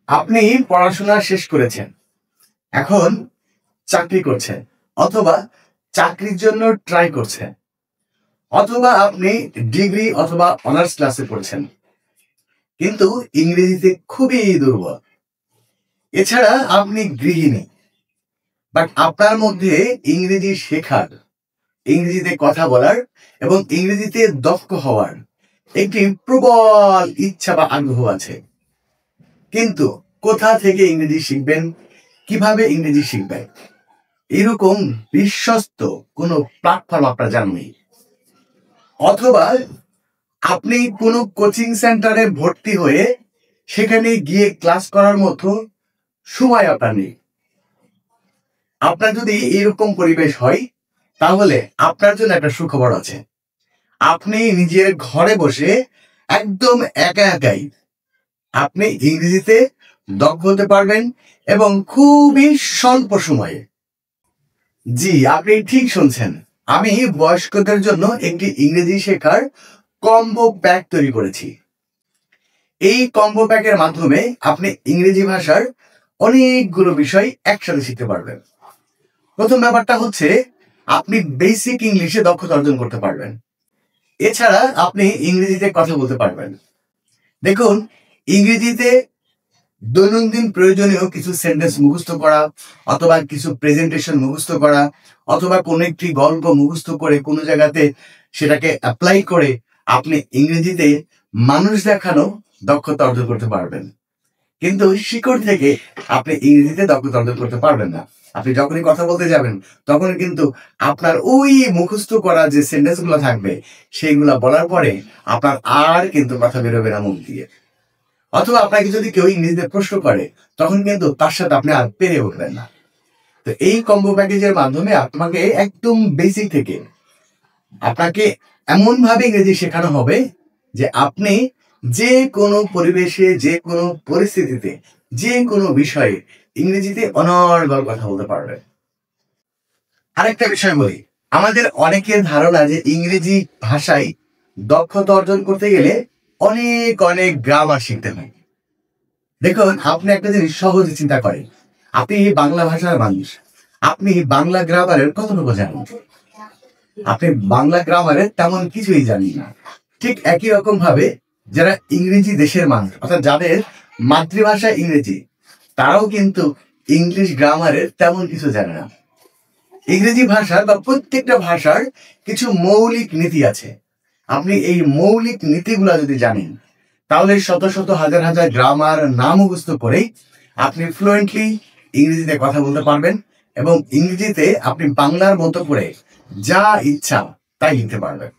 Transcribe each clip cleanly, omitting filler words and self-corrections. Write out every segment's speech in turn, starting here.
আপনি পড়াশোনা শেষ করেছেন, এখন চাকরি করছেন, অথবা চাকরির জন্য ট্রাই করছেন, অথবা আপনি ডিগ্রি অথবা অনার্স ক্লাসে পড়ছেন, কিন্তু ইংরেজিতে খুবই দুর্বল। এছাড়া আপনি গৃহিণী, বাট আপনার মধ্যে ইংরেজি শেখার, ইংরেজিতে কথা বলার এবং ইংরেজিতে দক্ষ হওয়ার একটি প্রবল ইচ্ছা বা আগ্রহ আছে, কিন্তু কোথা থেকে ইংরেজি শিখবেন, কিভাবে ইংরেজি শিখবেন, এরকম বিশ্বস্ত কোনো প্ল্যাটফর্ম আপনার জানা নেই। অথবা আপনি কোনো কোচিং সেন্টারে ভর্তি হয়ে সেখানে গিয়ে ক্লাস করার মতো সময় আপনার নেই। আপনার যদি এরকম পরিবেশ হয়, তাহলে আপনার জন্য একটা সুখবর আছে। আপনি নিজের ঘরে বসে একদম একা একাই আপনি ইংরেজিতে দক্ষ হতে পারবেন, এবং খুবই স্বল্প সময়ে। জি, আপনি ঠিক শুনছেন। আমি বয়স্কদের জন্য একটি ইংরেজি শেখার কম্বো প্যাক তৈরি করেছি। এই কম্বো প্যাকের মাধ্যমে আপনি ইংরেজি ভাষার অনেকগুলো বিষয় একসাথে শিখতে পারবেন। প্রথম ব্যাপারটা হচ্ছে, আপনি বেসিক ইংলিশে দক্ষতা অর্জন করতে পারবেন। এছাড়া আপনি ইংরেজিতে কথা বলতে পারবেন। দেখুন, ইংরেজিতে দৈনন্দিন প্রয়োজনীয় কিছু সেন্টেন্স মুখস্থ করা, অথবা কিছু প্রেজেন্টেশন মুখস্থ করা, অথবা কোনো একটি গল্প মুখস্থ করে কোনো জায়গাতে সেটাকে অ্যাপ্লাই করে আপনি ইংরেজিতে মানুষ দেখানো দক্ষতা অর্জন করতে পারবেন। কিন্তু শিকড় থেকে আপনি ইংরেজিতে দক্ষতা অর্জন করতে পারবেন না। আপনি যখনই কথা বলতে যাবেন, তখন কিন্তু আপনার ওই মুখস্থ করা যে সেন্টেন্স গুলো থাকবে, সেইগুলা বলার পরে আপনার আর কিন্তু কথা বেরোবে না মুখ দিয়ে। অথবা আপনাকে যদি কেউ ইংরেজিতে প্রশ্ন করে, তখন কিন্তু তার সাথে আপনি আর পেরে উঠবেন না। তো এই কম্বো প্যাকেজের মাধ্যমে আপনাকে একদম বেসিক থেকে আপনাকে এমন ভাবে ইংরেজি শেখানো হবে যে আপনি যে কোনো পরিবেশে, যে কোনো পরিস্থিতিতে, যে কোনো বিষয়ে ইংরেজিতে অনর্গল কথা বলতে পারবেন। আরেকটা বিষয় বলি, আমাদের অনেকের ধারণা যে ইংরেজি ভাষায় দক্ষতা অর্জন করতে গেলে অনেক অনেক গ্রামার শিখতে হয়। দেখুন, আপনি একটা জিনিস সহজে চিন্তা করেন। আপনি বাংলা ভাষার মানুষ, আপনি বাংলা গ্রামারের কতটুকু জানেন? আপনি বাংলা গ্রামারের তেমন কিছুই জানেন না। ঠিক একই রকম ভাবে যারা ইংরেজি দেশের মানুষ, অর্থাৎ যাদের মাতৃভাষা ইংরেজি, তারাও কিন্তু ইংলিশ গ্রামারের তেমন কিছু জানে না। ইংরেজি ভাষার বা প্রত্যেকটা ভাষার কিছু মৌলিক নীতি আছে। আপনি এই মৌলিক নীতিগুলো যদি জানেন, তাহলে শত শত হাজার হাজার গ্রামার না মুখস্থ করেই আপনি ফ্লুয়েন্টলি ইংরেজিতে কথা বলতে পারবেন, এবং ইংরেজিতে আপনি বাংলার মতো করে যা ইচ্ছা তাই লিখতে পারবেন।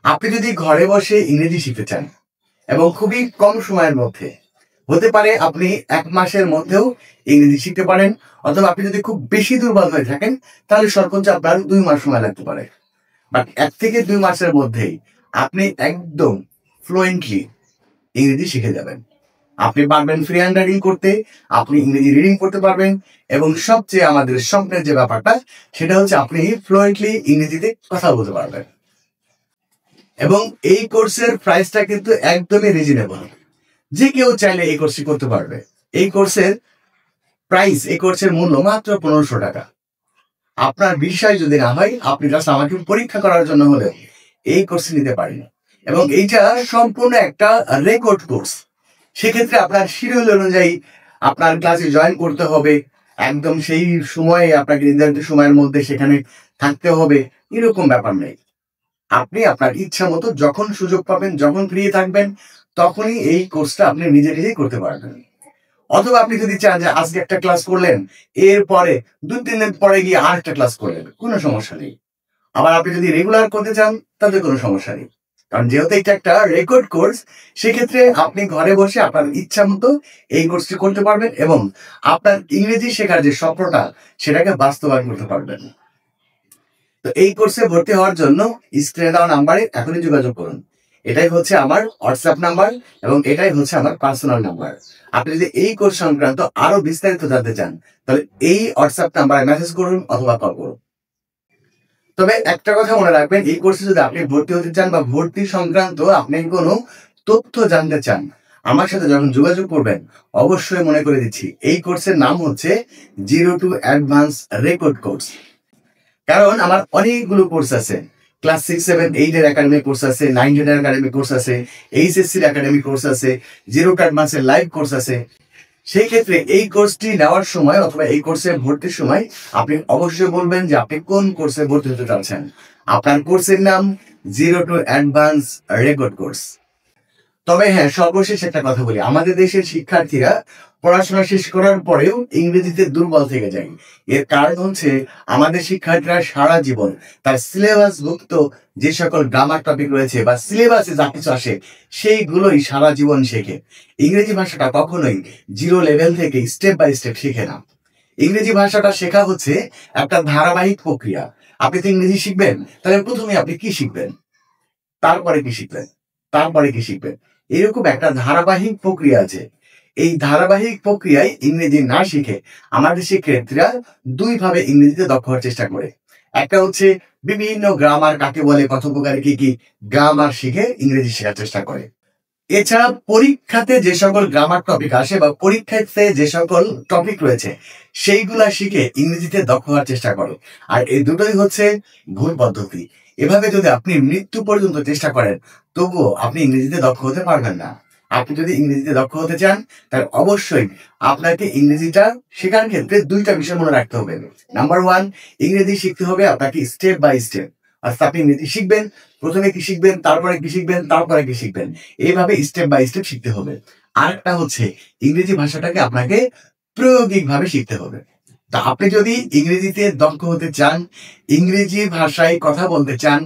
আপনি যদি ঘরে বসে ইংরেজি শিখতে চান এবং খুবই কম সময়ের মধ্যে, হতে পারে আপনি 1 মাসের মধ্যেও ইংরেজি শিখতে পারেন, অথবা আপনি যদি খুব বেশি দুর্বল হয়ে থাকেন, তাহলে সর্বোচ্চ আপনার 2 মাস সময় লাগতে পারে। বাট 1 থেকে 2 মাসের মধ্যেই আপনি একদম ফ্লুয়েন্টলি ইংরেজি শিখে যাবেন। আপনি পারবেন ফ্রি হ্যান্ড রাইটিং করতে, আপনি ইংরেজি রিডিং করতে পারবেন, এবং সবচেয়ে আমাদের স্বপ্নের যে ব্যাপারটা, সেটা হচ্ছে আপনি ফ্লুয়েন্টলি ইংরেজিতে কথা বলতে পারবেন। এবং এই কোর্সের প্রাইসটা কিন্তু একদমই রিজনেবল। যে কেউ চাইলে এই কোর্সটি করতে পারবে। এই কোর্সের প্রাইস, এই কোর্সের মূল্য মাত্র 1500 টাকা। আপনার বিষয় যদি না হয়, আপনি জাস্ট আমাকে পরীক্ষা করার জন্য হলে এই কোর্স নিতে পারেন। এবং এইটা সম্পূর্ণ একটা রেকর্ড কোর্স। সেক্ষেত্রে আপনার শিডিউল অনুযায়ী আপনার ক্লাসে জয়েন করতে হবে, একদম সেই সময়ে আপনাকে নির্ধারিত সময়ের মধ্যে সেখানে থাকতে হবে, এরকম ব্যাপার নেই। আপনি আপনার ইচ্ছা মতো যখন সুযোগ পাবেন, যখন ফ্রি থাকবেন, তখনই এই কোর্সটা আপনি নিজে নিজেই করতে পারবেন। অথবা আপনি যদি চান যে আজকে একটা ক্লাস করলেন, এরপরে 2-3 দিন পরে গিয়ে আরেকটা ক্লাস করলেন, কোনো সমস্যা নেই। আবার আপনি যদি রেগুলার করতে চান, তাতে কোনো সমস্যা নেই। কারণ যেহেতু এটা একটা রেকর্ড কোর্স, সেক্ষেত্রে আপনি ঘরে বসে আপনার ইচ্ছা মতো এই কোর্সটি করতে পারবেন, এবং আপনার ইংরেজি শেখার যে স্বপ্নটা, সেটাকে বাস্তবায়ন করতে পারবেন। তো এই কোর্সে ভর্তি হওয়ার জন্য স্ক্রিনে দেওয়া নাম্বারে এখনই যোগাযোগ করুন। এটাই হচ্ছে আমার হোয়াটসঅ্যাপ নাম্বার, এবং এটাই হচ্ছে আমার পার্সোনাল নাম্বার। আপনি যদি এই কোর্স সংক্রান্ত আরো বিস্তারিত জানতে চান, তাহলে এই হোয়াটসঅ্যাপ নাম্বারে মেসেজ করুন অথবা কল করুন। তবে একটা কথা মনে রাখবেন, এই কোর্সে যদি আপনি ভর্তি হতে চান বা ভর্তি সংক্রান্ত আপনি কোনো তথ্য জানতে চান, আমার সাথে যখন যোগাযোগ করবেন অবশ্যই মনে করে দিচ্ছি এই কোর্সের নাম হচ্ছে 0 to অ্যাডভান্স রেকর্ড কোর্স। কারণ আমার অনেকগুলো কোর্স আছে, ক্লাস 6, 7, 8 এর একাডেমিক কোর্স আছে, 9, 10 এর একাডেমিক কোর্স আছে, এইচএসসি এর একাডেমিক কোর্স আছে, 0 to অ্যাডভান্সের লাইভ কোর্স আছে। সেই ক্ষেত্রে এই কোর্সটি নেওয়ার সময় অথবা এই কোর্সে ভর্তির সময় আপনি অবশ্যই বলবেন যে আপনি কোন কোর্সে ভর্তি হতে চাচ্ছেন। আপনার কোর্সের নাম 0 to অ্যাডভান্স রেকর্ড কোর্স। তবে হ্যাঁ, সর্বশেষ একটা কথা বলি, আমাদের দেশের শিক্ষার্থীরা পড়াশোনা শেষ করার পরেও ইংরেজিতে দুর্বল থেকে যায়। এর কারণ হচ্ছে আমাদের শিক্ষার্থীরা সারা জীবন তার সিলেবাসভুক্ত যে সকল গ্রামার টপিক রয়েছে বা সিলেবাসে যা কিছু আসে সেইগুলোই সারা জীবন শেখে। ইংরেজি ভাষাটা কখনোই 0 লেভেল থেকে স্টেপ বাই স্টেপ শেখে না। ইংরেজি ভাষাটা শেখা হচ্ছে একটা ধারাবাহিক প্রক্রিয়া। আপনি তো ইংরেজি শিখবেন, তাহলে প্রথমে আপনি কি শিখবেন, তারপরে কি শিখবেন, তারপরে কি শিখবেন, এরকম একটা ধারাবাহিক প্রক্রিয়া আছে। এই ধারাবাহিক প্রক্রিয়ায় ইংরেজি না শিখে আমাদের শিক্ষার্থীরা দুই ভাবে ইংরেজিতে দক্ষ হওয়ার চেষ্টা করে। একটা হচ্ছে বিভিন্ন গ্রামার কাকে বলে, কত প্রকারের কি গ্রামার শিখে ইংরেজি শেখার চেষ্টা করে। এছাড়া পরীক্ষাতে যে সকল গ্রামার টপিক আসে বা পরীক্ষাতে যে সকল টপিক রয়েছে সেইগুলা শিখে ইংরেজিতে দক্ষ হওয়ার চেষ্টা করো। আর এই দুটোই হচ্ছে ভুল পদ্ধতি। এভাবে যদি আপনি মৃত্যু পর্যন্ত চেষ্টা করেন তবুও আপনি ইংরেজিতে দক্ষ হতে পারবেন না। আপনি যদি ইংরেজিতে দক্ষ হতে চান তাহলে অবশ্যই আপনাকে ইংরেজিটা শেখার ক্ষেত্রে দুইটা বিষয় মনে রাখতে হবে। নাম্বার 1, ইংরেজি শিখতে হবে আপনাকে স্টেপ বাই স্টেপ। আচ্ছা, আপনি ইংরেজি শিখবেন, প্রথমে কি শিখবেন, তারপরে কি শিখবেন, তারপরে কি শিখবেন, এইভাবে স্টেপ বাই স্টেপ শিখতে হবে। আরেকটা হচ্ছে ইংরেজি ভাষাটাকে আপনাকে প্রায়োগিক ভাবে শিখতে হবে। তা আপনি যদি ইংরেজিতে দক্ষ হতে চান, ইংরেজি ভাষায় কথা বলতে চান,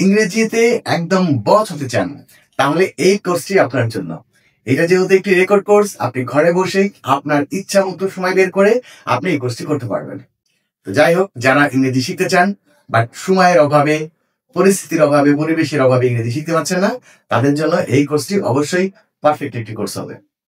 ইংরেজিতে একদম বস হতে চান, তাহলে এই কোর্সটি আপনার জন্য। এটা যেহেতু একটি রেকর্ড কোর্স, আপনি ঘরে বসে আপনার ইচ্ছা মতো সময় বের করে আপনি এই কোর্সটি করতে পারবেন। তো যাই হোক, যারা ইংরেজি শিখতে চান বাট সময়ের অভাবে, পরিস্থিতির অভাবে, পরিবেশের অভাবে ইংরেজি শিখতে পারছেন না, তাদের জন্য এই কোর্সটি অবশ্যই পারফেক্ট একটি কোর্স হবে।